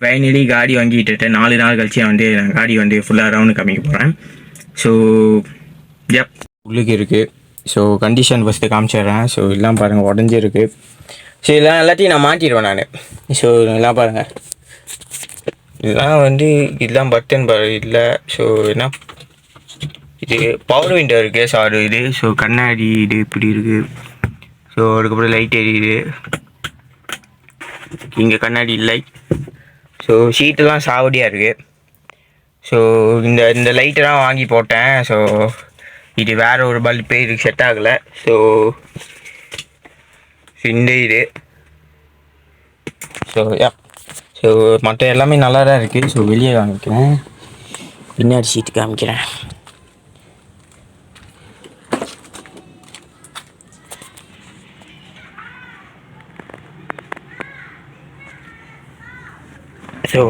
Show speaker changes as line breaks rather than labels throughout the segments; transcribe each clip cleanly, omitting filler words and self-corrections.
Finally காடி வாங்கிட்டு 4 நாள் கழிச்சு நான் காடி ஃபுல்லாக ரவுண்டு காமிக்க போகிறேன். ஸோ உள்ளுக்கு இருக்குது. ஸோ கண்டிஷன் ஃபஸ்ட்டு காமிச்சிடுறேன். ஸோ எல்லாம் பாருங்கள், உடஞ்சிருக்கு. ஸோ இதெல்லாம் எல்லாத்தையும் நான் மாட்டிடுவேன் நான். ஸோ எல்லாம் பாருங்கள், இதெல்லாம் இதெல்லாம் பட்டன் இல்லை. ஸோ என்ன இது பவர் விண்டோ இருக்குது. ஸோ அது இது. ஸோ கண்ணாடி இது இப்படி இருக்குது. ஸோ அதுக்கப்புறம் லைட் எரியுது. இங்கே கண்ணாடி இல்லை. ஸோ ஷீட்டெல்லாம் சாவடியாக இருக்குது. ஸோ இந்த லைட்டெல்லாம் வாங்கி போட்டேன். ஸோ இது வேறு ஒரு பல்பு, இதுக்கு செட் ஆகலை. ஸோ இந்த இது. ஸோ மற்ற எல்லாமே நல்லா தான் இருக்குது. ஸோ வெளியே காமிக்கிறேன், பின்னாடி சீட்டு காமிக்கிறேன். ஸோ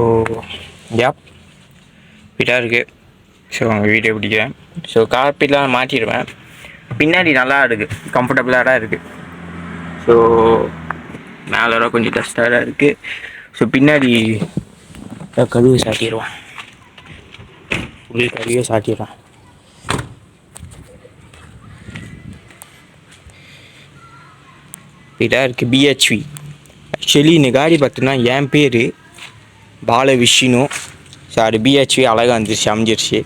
ஃபிட்டாக இருக்குது. ஸோ அவங்க வீடியோ பிடிக்கிறேன். ஸோ கார்பெட்லாம் மாற்றிடுவேன். பின்னாடி நல்லா இருக்குது, கம்ஃபர்டபுளாக தான் இருக்குது. ஸோ மேலே கொஞ்சம் டஸ்ட்டாக தான் இருக்குது. ஸோ பின்னாடி கழுவி சாட்டிடுவான், கழுவியே சாட்டிடுவான். இதாக இருக்குது பிஹெச்வி. ஆக்சுவலி இந்த காடி பார்த்தீங்கன்னா என் பேர் பால விஷ்ணு. ஸோ அது பிஹெச்வி அழகாக வந்துருச்சு, அமைஞ்சிருச்சு.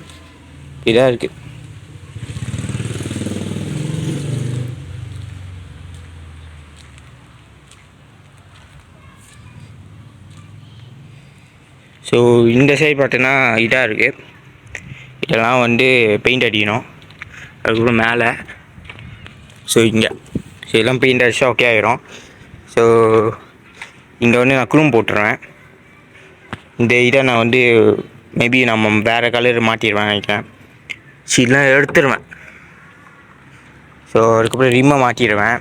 இதாக இருக்குது. ஸோ இந்த சைடு பார்த்தீங்கன்னா இதாக இருக்குது. இதெல்லாம் பெயிண்ட் அடிக்கணும். அதுக்கப்புறம் மேலே ஸோ இங்கே இதெல்லாம் பெயிண்ட் அடிச்சா ஓகே ஆகிரும். ஸோ இங்கே நான் க்ரூம் போட்டுருவேன். இந்த இதை நான் மேபி நம்ம வேறு கலர் மாட்டிடுவேன் நினைக்கிறேன். ஸோ இதெல்லாம் எடுத்துடுவேன். ஸோ அதுக்கப்புறம் ரிம்மை மாட்டிடுவேன்.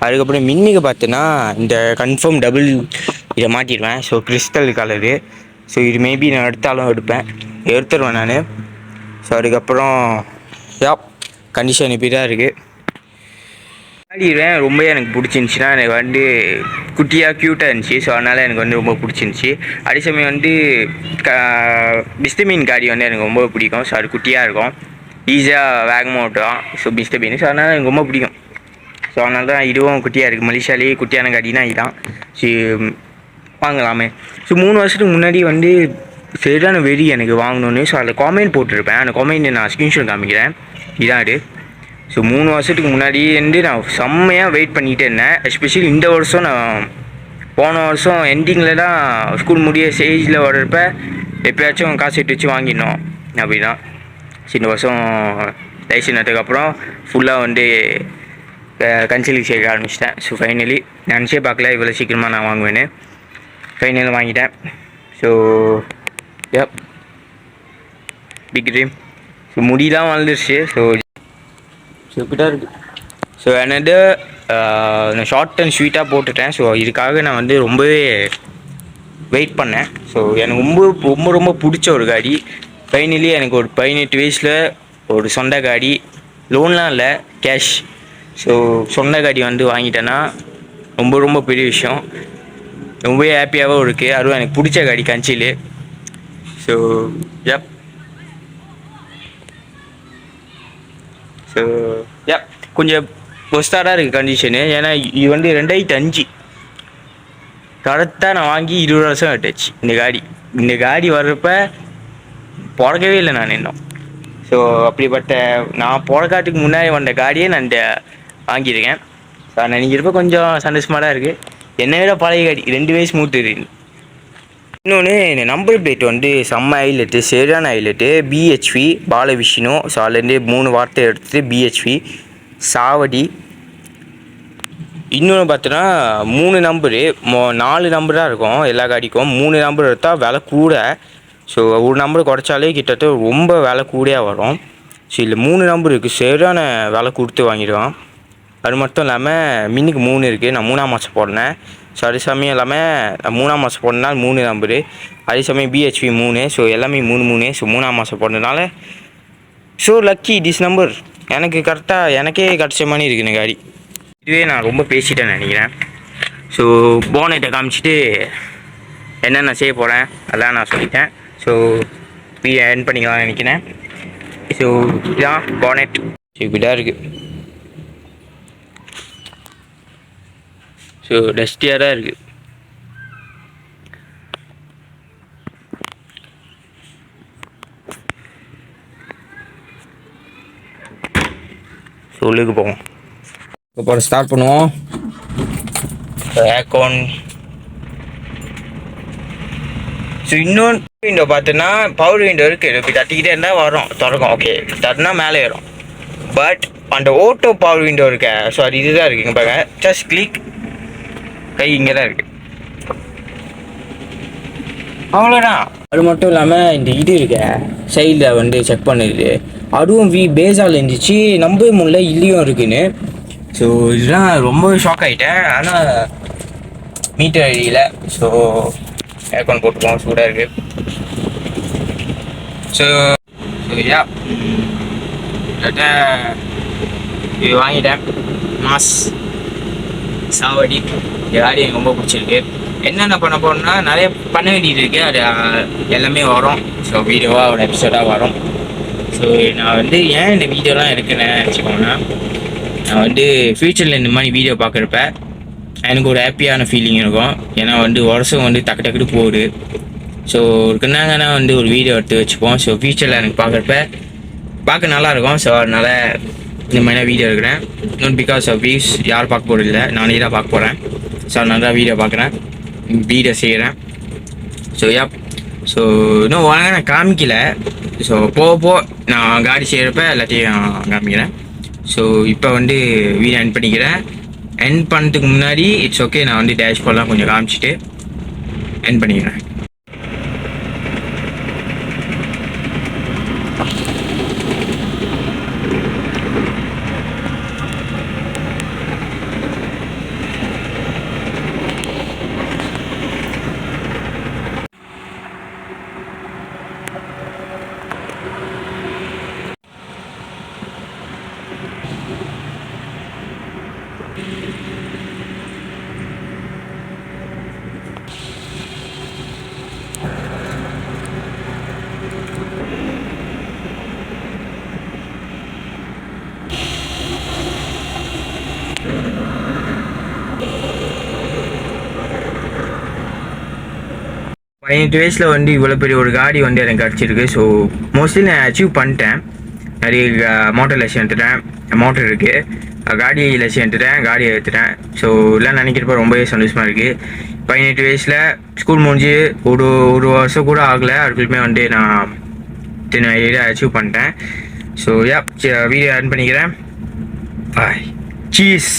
அதுக்கப்புறம் மின்னுக்கு பார்த்தீங்கன்னா இந்த கன்ஃபார்ம் டபுள் இதை மாட்டிடுவேன். So crystal colour. ஸோ இது மேபி நான் எடுப்பேன், எடுத்துடுவேன் நான். ஸோ அதுக்கப்புறம் கண்டிஷன் இப்படி தான் இருக்குது. மாட்டிடுவேன். ரொம்ப எனக்கு பிடிச்சிருந்துச்சின்னா, எனக்கு குட்டியாக க்யூட்டாக இருந்துச்சு. ஸோ அதனால் எனக்கு ரொம்ப பிடிச்சிருந்துச்சி. அதே சமயம் பிஸ்டமீன் காடி எனக்கு ரொம்ப பிடிக்கும். ஸோ அது குட்டியாக இருக்கும், ஈஸியாக வேகமாக ஓட்டுவோம். ஸோ பிஸ்டமீன். ஸோ அதனால் எனக்கு ரொம்ப பிடிக்கும். ஸோ அதனால தான் இதுவும் குட்டியாக இருக்குது. மலேசியாலேயே குட்டியான காடினா இதுதான். ஸோ வாங்கலாமே. ஸோ 3 வருஷத்துக்கு முன்னாடி சரியான வெறி எனக்கு வாங்கணுன்னு. ஸோ அதில் காமெண்ட் போட்டிருப்பேன். அந்த காமெண்ட் நான் ஸ்க்ரீன்ஷாட் காமிக்கிறேன். இதான் அது. ஸோ 3 வருஷத்துக்கு முன்னாடி நான் செம்மையாக வெயிட் பண்ணிகிட்டே இருந்தேன். எஸ்பெஷலி இந்த வருஷம் நான் போன வருஷம் எண்டிங்கில் தான் ஸ்கூல் முடிய ஸ்டேஜில் வர்றப்ப எப்போயாச்சும் காசு எடுத்து வச்சு வாங்கிடணும் அப்படின்னா. ஸோ இந்த வருஷம் லைசன்ஸ் எடுத்ததுக்கப்புறம் ஃபுல்லாக கன்சல்டிங் செய்ய ஆரம்பிச்சிட்டேன். ஸோ ஃபைனலி நினச்சே பார்க்கல இவ்வளோ சீக்கிரமாக நான் வாங்குவேன்னு. ஃபைனலாக வாங்கிட்டேன். So big dream. ஸோ முடியெலாம் வளர்ந்துருச்சு. ஸோ இப்படிதான் இருக்குது. ஸோ நான் ஷார்ட் அண்ட் ஸ்வீட்டாக போட்டுட்டேன். ஸோ இதுக்காக நான் ரொம்பவே வெயிட் பண்ணேன். ஸோ எனக்கு ரொம்ப ரொம்ப பிடிச்ச ஒரு காடி. ஃபைனலி எனக்கு ஒரு 18 வயசில் ஒரு சொந்த காடி, லோன்லாம் இல்லை, கேஷ். ஸோ சொந்த காடி வாங்கிட்டேன்னா ரொம்ப ரொம்ப பெரிய விஷயம். ரொம்பவே ஹாப்பியாகவும் இருக்குது. அதுவும் எனக்கு பிடிச்ச காடி கன்சிலு. ஸோ ஸோ கொஞ்சம் ஒஸ்டாக இருக்குது கண்டிஷனு. ஏன்னா இது 2005 கரெக்டாக நான் வாங்கி 20 வருஷம் ஆகிட்டாச்சு. இந்த காடி வர்றப்ப பிறக்கவே இல்லை நான் இன்னும். ஸோ அப்படிப்பட்ட நான் பிறக்காட்டுக்கு முன்னாடி வந்த காடியே நான் வாங்கியிருக்கேன். ஸோ நான் நினைக்கிறப்ப கொஞ்சம் சந்தோஷமாக தான் இருக்குது. என்னை விட பழைய காடி 2 வயசு மூத்துது. இன்னொன்று இந்த நம்பர் பிளேட் செம்ம ஹைலைட்டு, சரியான ஹைலைட்டு. பிஹெச்வி பால விஷ்ணு. ஸோ அதுலேருந்து 3 வார்த்தை எடுத்துகிட்டு பிஹெச்வி சாவடி. இன்னொன்று பார்த்தோன்னா 3 நம்பரு 4 நம்பராக இருக்கும் எல்லா காடிக்கும். 3 நம்பர் எடுத்தால் விலை கூட. ஸோ ஒரு நம்பர் குறைச்சாலே கிட்டத்தட்ட ரொம்ப விலை கூடயாக வரும். ஸோ இதில் 3 நம்பர் இருக்குது, சரியான விலை கொடுத்து வாங்கிடுவான். அது மட்டும் இல்லாமல் மின்னுக்கு 3 இருக்குது. நான் 3ஆம் மாதம் போடனேன். ஸோ அதே சமயம் இல்லாமல் 3ஆம் மாதம் போடனால 3 நம்பரு. அதே சமயம் பிஹெச்வி 3. ஸோ எல்லாமே 3 ஸோ 3ஆம் மாதம் போடுறதுனால ஸோ லக்கி திஸ் நம்பர் எனக்கே கிடச்ச மாதிரி இருக்குது இந்த காடி. இதுவே நான் ரொம்ப பேசிட்டேன்னு நினைக்கிறேன். ஸோ போனட்டை காமிச்சிட்டு என்னென்ன செய்ய போகிறேன் அதெல்லாம் நான் சொல்லிட்டேன். ஸோ என் பண்ணிக்கலாம்னு நினைக்கிறேன். ஸோ இதுதான் போனட். இப்படிதான் இருக்குது. ஸோ டஸ்டியாக தான் இருக்குது. ஸோ உள்ளுக்கு போவோம். இப்போ ஸ்டார்ட் பண்ணுவோம். ஏர்கான். ஸோ இன்னொன்று விண்டோ பார்த்தோன்னா பவர் விண்டோ இருக்குது. இப்போ தட்டிக்கிட்டே இருந்தால் வரும், திறக்கும். ஓகே, தட்டினா மேலே ஏறும். பட் அந்த ஓட்டோ பவர் விண்டோ இருக்க, ஸோ அது இதுதான் இருக்குது. இங்கே பாருங்க, ஜஸ்ட் கிளிக், கை இங்கே தான் இருக்குது. அவ்வளோதான். அது மட்டும் இல்லாமல் இந்த இது இருக்க சைடில் வந்து செக் பண்ணுது, அதுவும் பேஸால் இருந்துச்சு. நம்பவே முடியல இல்லையும் இருக்குன்னு. ஸோ இதெல்லாம் ரொம்ப ஷாக் ஆகிட்டேன். ஆனால் மீட்டர் அடியில். ஸோ ஏர்கான் போட்டுப்போம், சூடாக இருக்குது. ஸோ யா இது வாங்கிட்டேன். மாஸ் சாவடி. இந்த காடி எனக்கு ரொம்ப பிடிச்சிருக்கு. என்னென்ன பண்ண போகிறோம்னா நிறைய பண்ண வேண்டியது இருக்குது. அது எல்லாமே வரும். ஸோ வீடியோவாக ஒரு எபிசோடாக வரும். ஸோ நான் வந்து ஏன் இந்த வீடியோலாம் இருக்குன்னு வச்சுக்கோங்கன்னா, நான் வந்து ஃப்யூச்சரில் இந்த மாதிரி வீடியோ பார்க்குறப்ப எனக்கு ஒரு ஹாப்பியான ஃபீலிங் இருக்கும். ஏன்னா வந்து வருஷம் வந்து டக்கு டக்குட்டு போகுது. ஸோ இருக்குன்னாங்கன்னா வந்து ஒரு வீடியோ எடுத்து வச்சுப்போம். ஸோ ஃப்யூச்சரில் எனக்கு பார்க்க நல்லாயிருக்கும். ஸோ அதனால் இந்த மாதிரி வீடியோ எடுக்கிறேன். நாட் பிகாஸ் ஆஃப் வியூஸ், யாரும் பார்க்க போகிறது இல்லை, நானே தான் பார்க்க போகிறேன். ஸோ அதனால தான் வீடியோ பார்க்குறேன், வீடியோ செய்கிறேன். ஸோ ஸோ இன்னும் வாங்க நான் காமிக்கல. ஸோ போக நான் காடி செய்கிறப்ப எல்லாத்தையும் காமிக்கிறேன். ஸோ இப்போ வந்து வீடியோ எண்ட் பண்ணிக்கிறேன். எண்ட் பண்ணுறதுக்கு முன்னாடி இட்ஸ் ஓகே, நான் வந்து டேஷ்போர்ட்லாம் கொஞ்சம் காமிச்சிட்டு எண்ட் பண்ணிக்கிறேன். பதினெட்டு வயசில் வந்து இவ்வளோ பெரிய ஒரு காடி வந்து எனக்கு கிடச்சிருக்கு. ஸோ மோஸ்ட்லி நான் அச்சீவ் பண்ணிட்டேன். நிறைய மோட்டர் லட்சம் எடுத்துட்டேன், மோட்டர் இருக்குது, காடி லட்சம் எடுத்துட்டேன், காடி எடுத்துட்டேன். ஸோ எல்லாம் நினைக்கிறப்ப ரொம்பவே சந்தோஷமாக இருக்குது. 18 வயசில் ஸ்கூல் முடிஞ்சு ஒரு வருஷம் கூட ஆகலை, அதுக்குள்ளே வந்து நான் அச்சீவ் பண்ணிட்டேன். ஸோ வீடியோ ஆன் பண்ணிக்கிறேன். பாய், சீஸ்.